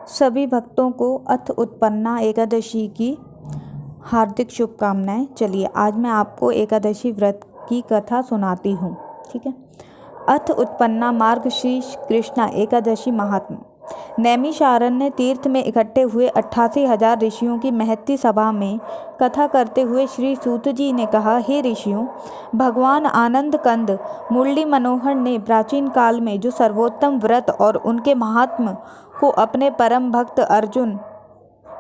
सभी भक्तों को अथ उत्पन्ना एकादशी की हार्दिक शुभकामनाएं। चलिए आज मैं आपको एकादशी व्रत की कथा सुनाती हूँ। ठीक है। अथ उत्पन्ना मार्गशीर्ष कृष्णा एकादशी महात्मा। नैमिषारण्य तीर्थ में इकट्ठे हुए 88,000 ऋषियों की महती सभा में कथा करते हुए श्री सूत जी ने कहा, हे ऋषियों, भगवान आनंद कंद मुरली मनोहर ने प्राचीन काल में जो सर्वोत्तम व्रत और उनके महात्म को अपने परम भक्त अर्जुन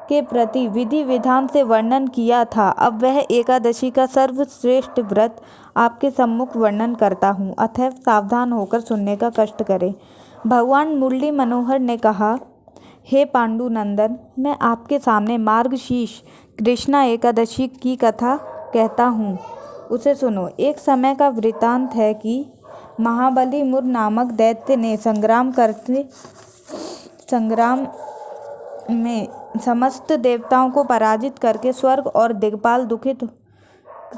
के प्रति विधि विधान से वर्णन किया था, अब वह एकादशी का सर्वश्रेष्ठ व्रत आपके सम्मुख वर्णन करता हूँ। अतः सावधान होकर सुनने का कष्ट करें। भगवान मुरली मनोहर ने कहा, हे पांडुनंदन, मैं आपके सामने मार्गशीर्ष कृष्णा एकादशी की कथा कहता हूँ, उसे सुनो। एक समय का वृतांत है कि महाबली मुर नामक दैत्य ने संग्राम में समस्त देवताओं को पराजित करके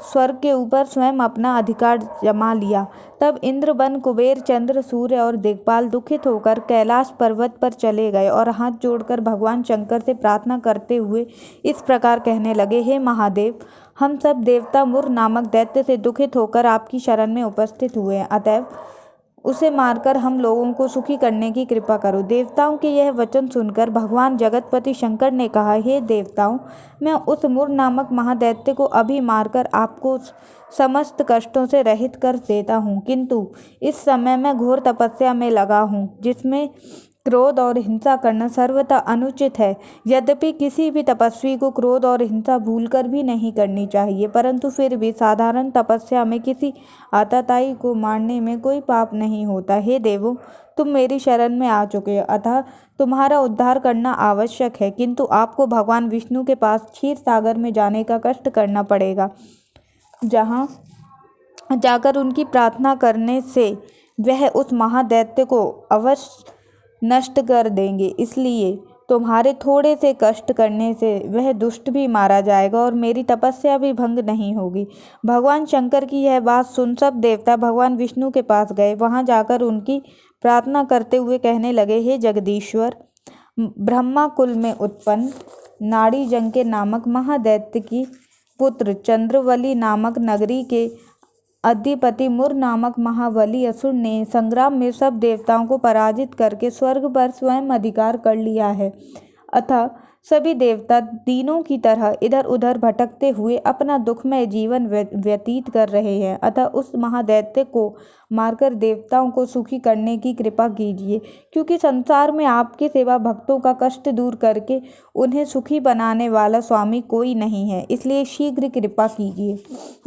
स्वर्ग के ऊपर स्वयं अपना अधिकार जमा लिया। तब इंद्र, वन, कुबेर, चंद्र, सूर्य और दिक्पाल दुखित होकर कैलाश पर्वत पर चले गए और हाथ जोड़कर भगवान शंकर से प्रार्थना करते हुए इस प्रकार कहने लगे, हे महादेव, हम सब देवता मुर नामक दैत्य से दुखित होकर आपकी शरण में उपस्थित हुए हैं, अतएव उसे मारकर हम लोगों को सुखी करने की कृपा करो। देवताओं के यह वचन सुनकर भगवान जगतपति शंकर ने कहा, हे देवताओं, मैं उस मुर नामक महादैत्य को अभी मारकर आपको समस्त कष्टों से रहित कर देता हूँ, किंतु इस समय मैं घोर तपस्या में लगा हूँ, जिसमें क्रोध और हिंसा करना सर्वथा अनुचित है। यद्यपि किसी भी तपस्वी को क्रोध और हिंसा भूलकर भी नहीं करनी चाहिए, परंतु फिर भी साधारण तपस्या में किसी आतताई को मारने में कोई पाप नहीं होता। हे देवों, तुम मेरी शरण में आ चुके हो, अतः तुम्हारा उद्धार करना आवश्यक है, किंतु आपको भगवान विष्णु के पास क्षीर सागर में जाने का कष्ट करना पड़ेगा, जहाँ जाकर उनकी प्रार्थना करने से वह उस महादैत्य को अवश्य नष्ट कर देंगे। इसलिए तुम्हारे थोड़े से कष्ट करने से वह दुष्ट भी मारा जाएगा और मेरी तपस्या भी भंग नहीं होगी। भगवान शंकर की यह बात सुन सब देवता भगवान विष्णु के पास गए। वहां जाकर उनकी प्रार्थना करते हुए कहने लगे, हे जगदीश्वर, ब्रह्मा कुल में उत्पन्न नाड़ी जंके नामक महादैत्य की पुत्र चंद्रवली नामक नगरी के अधिपति मुर नामक महाबली असुर ने संग्राम में सब देवताओं को पराजित करके स्वर्ग पर स्वयं अधिकार कर लिया है। अतः सभी देवता दीनों की तरह इधर उधर भटकते हुए अपना दुखमय जीवन व्यतीत कर रहे हैं। अतः उस महादैत्य को मारकर देवताओं को सुखी करने की कृपा कीजिए, क्योंकि संसार में आपके सेवा भक्तों का कष्ट दूर करके उन्हें सुखी बनाने वाला स्वामी कोई नहीं है, इसलिए शीघ्र कृपा कीजिए।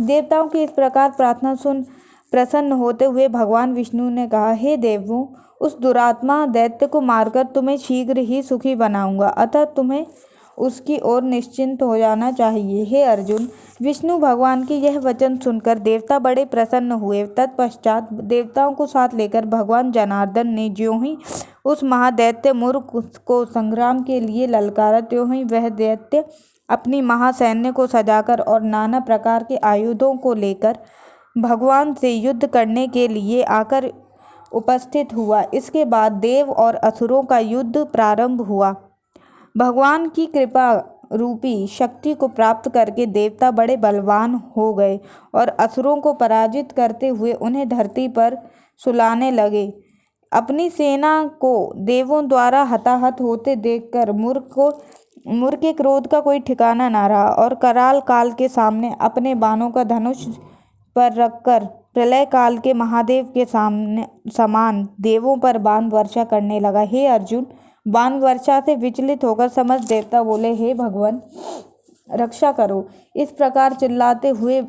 देवताओं की इस प्रकार प्रार्थना सुन प्रसन्न होते हुए भगवान विष्णु ने कहा, हे देवों, उस दुरात्मा दैत्य को मारकर तुम्हें शीघ्र ही सुखी बनाऊंगा, अतः तुम्हें उसकी ओर निश्चिंत हो जाना चाहिए। हे अर्जुन, विष्णु भगवान की यह वचन सुनकर देवता बड़े प्रसन्न हुए। तत्पश्चात देवताओं को साथ लेकर भगवान जनार्दन ने ज्यों ही उस महादैत्य मुर को संग्राम के लिए ललकारा, त्यों ही वह दैत्य अपनी महासैन्य को सजाकर और नाना प्रकार के आयुधों को लेकर भगवान से युद्ध करने के लिए आकर उपस्थित हुआ। इसके बाद देव और असुरों का युद्ध प्रारंभ हुआ। भगवान की कृपा रूपी शक्ति को प्राप्त करके देवता बड़े बलवान हो गए और असुरों को पराजित करते हुए उन्हें धरती पर सुलाने लगे। अपनी सेना को देवों द्वारा हताहत होते देखकर मुर के क्रोध का कोई ठिकाना न रहा और कराल काल के सामने अपने बाणों का धनुष पर रखकर प्रलय काल के महादेव के समान देवों पर बाण वर्षा करने लगा। हे अर्जुन, बाण वर्षा से विचलित होकर समस्त देवता बोले, हे भगवान, रक्षा करो। इस प्रकार चिल्लाते हुए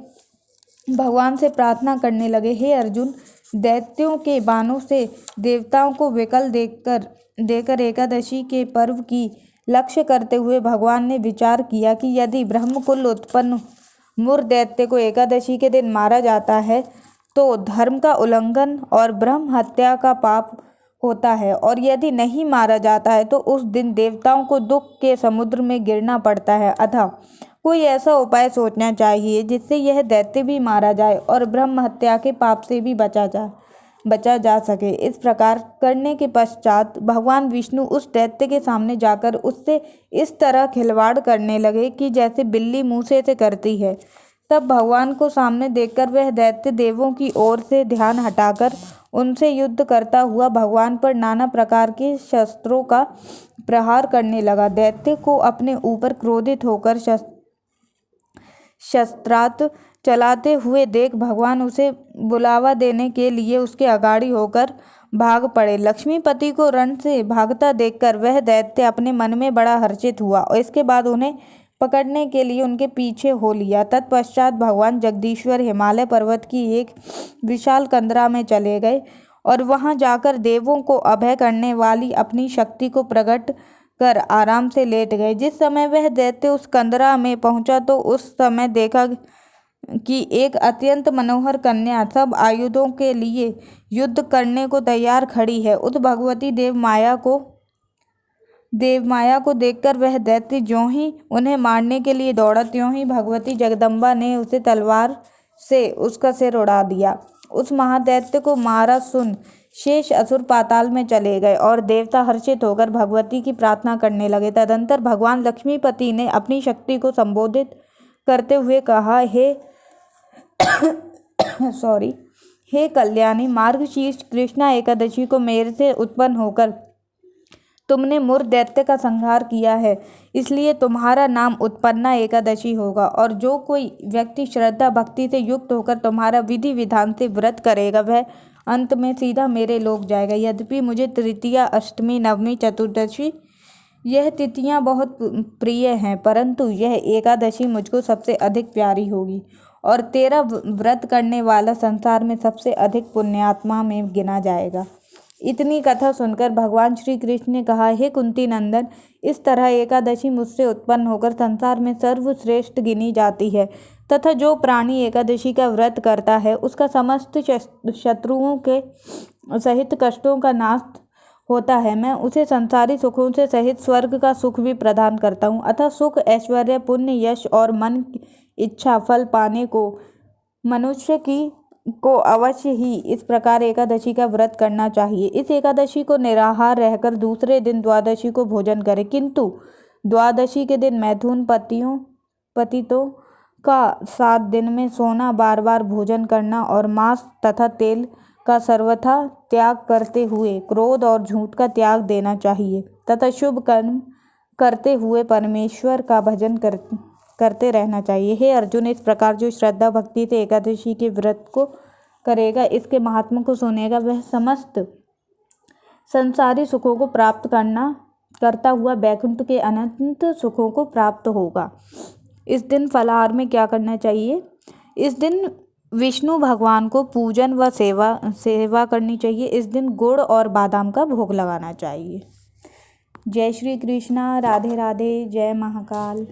भगवान से प्रार्थना करने लगे। हे अर्जुन, दैत्यों के बाणों से देवताओं को विकल देकर एकादशी के पर्व की लक्ष्य करते हुए भगवान ने विचार किया कि यदि ब्रह्मकुल उत्पन्न मुर दैत्य को एकादशी के दिन मारा जाता है तो धर्म का उल्लंघन और ब्रह्म हत्या का पाप होता है, और यदि नहीं मारा जाता है तो उस दिन देवताओं को दुख के समुद्र में गिरना पड़ता है। अतः कोई ऐसा उपाय सोचना चाहिए जिससे यह दैत्य भी मारा जाए और ब्रह्म हत्या के पाप से भी बचा जाए। बचा जा सके। इस प्रकार करने के पश्चात भगवान विष्णु उस दैत्य के सामने जाकर उससे इस तरह खिलवाड़ करने लगे कि जैसे बिल्ली मूसे से करती है। तब भगवान को सामने देखकर वह दैत्य देवों की ओर से ध्यान हटाकर उनसे युद्ध करता हुआ भगवान पर नाना प्रकार के शस्त्रों का प्रहार करने लगा। दैत्य को अपने ऊपर क्रोधित होकर शस्त्रास्त्र चलाते हुए देख भगवान उसे बुलावा देने के लिए उसके आगाड़ी होकर भाग पड़े। लक्ष्मीपति को रण से भागता देखकर वह दैत्य अपने मन में बड़ा हर्षित हुआ और इसके बाद उन्हें पकड़ने के लिए उनके पीछे हो लिया। तत्पश्चात भगवान जगदीश्वर हिमालय पर्वत की एक विशाल कंदरा में चले गए और वहां जाकर देवों को अभय करने वाली अपनी शक्ति को प्रकट कर आराम से लेट गए। जिस समय वह दैत्य उस कंदरा में पहुंचा तो उस समय देखा कि एक अत्यंत मनोहर कन्या सब आयुधों के लिए युद्ध करने को तैयार खड़ी है। उस भगवती देवमाया को देखकर वह दैत्य ज्यों ही उन्हें मारने के लिए दौड़ा त्यों ही भगवती जगदम्बा ने उसे तलवार से उसका सिर उड़ा दिया। उस महादैत्य को मारा सुन शेष असुर पाताल में चले गए और देवता हर्षित होकर भगवती की प्रार्थना करने लगे। तदंतर भगवान लक्ष्मीपति ने अपनी शक्ति को संबोधित करते हुए कहा, हे कल्याणी, मार्गशीर्ष कृष्णा एकादशी को मेरे से उत्पन्न होकर तुमने मुर दैत्य का संहार किया है, इसलिए तुम्हारा नाम उत्पन्ना एकादशी होगा। और जो कोई व्यक्ति श्रद्धा भक्ति से युक्त होकर तुम्हारा विधि विधान से व्रत करेगा वह अंत में सीधा मेरे लोक जाएगा। यद्यपि मुझे तृतीया, अष्टमी, नवमी, चतुर्दशी यह तिथियां बहुत प्रिय हैं, परंतु यह एकादशी मुझको सबसे अधिक प्यारी होगी और तेरा व्रत करने वाला संसार में सबसे अधिक पुण्यात्मा में गिना जाएगा। इतनी कथा सुनकर भगवान श्री कृष्ण ने कहा, हे कुंती नंदन, इस तरह एकादशी मुझसे उत्पन्न होकर संसार में सर्वश्रेष्ठ गिनी जाती है तथा जो प्राणी एकादशी का व्रत करता है उसका समस्त शत्रुओं के सहित कष्टों का नाश होता है। मैं उसे संसारी सुखों से सहित स्वर्ग का सुख भी प्रदान करता हूँ। अतः सुख, ऐश्वर्य, पुण्य, यश और मन की इच्छा फल पाने को मनुष्य को अवश्य ही इस प्रकार एकादशी का व्रत करना चाहिए। इस एकादशी को निराहार रहकर दूसरे दिन द्वादशी को भोजन करें, किंतु द्वादशी के दिन मैथुन पतितों का 7 दिन में सोना, बार बार भोजन करना और मांस तथा तेल का सर्वथा त्याग करते हुए क्रोध और झूठ का त्याग देना चाहिए तथा शुभ कर्म करते हुए परमेश्वर का भजन करते रहना चाहिए। हे अर्जुन, इस प्रकार जो श्रद्धा भक्ति से एकादशी के व्रत को करेगा, इसके महात्मा को सुनेगा, वह समस्त संसारी सुखों को प्राप्त करता हुआ वैकुंठ के अनंत सुखों को प्राप्त होगा। इस दिन फलाहार में क्या करना चाहिए? इस दिन विष्णु भगवान को पूजन व सेवा करनी चाहिए। इस दिन गुड़ और बादाम का भोग लगाना चाहिए। जय श्री कृष्णा। राधे राधे। जय महाकाल।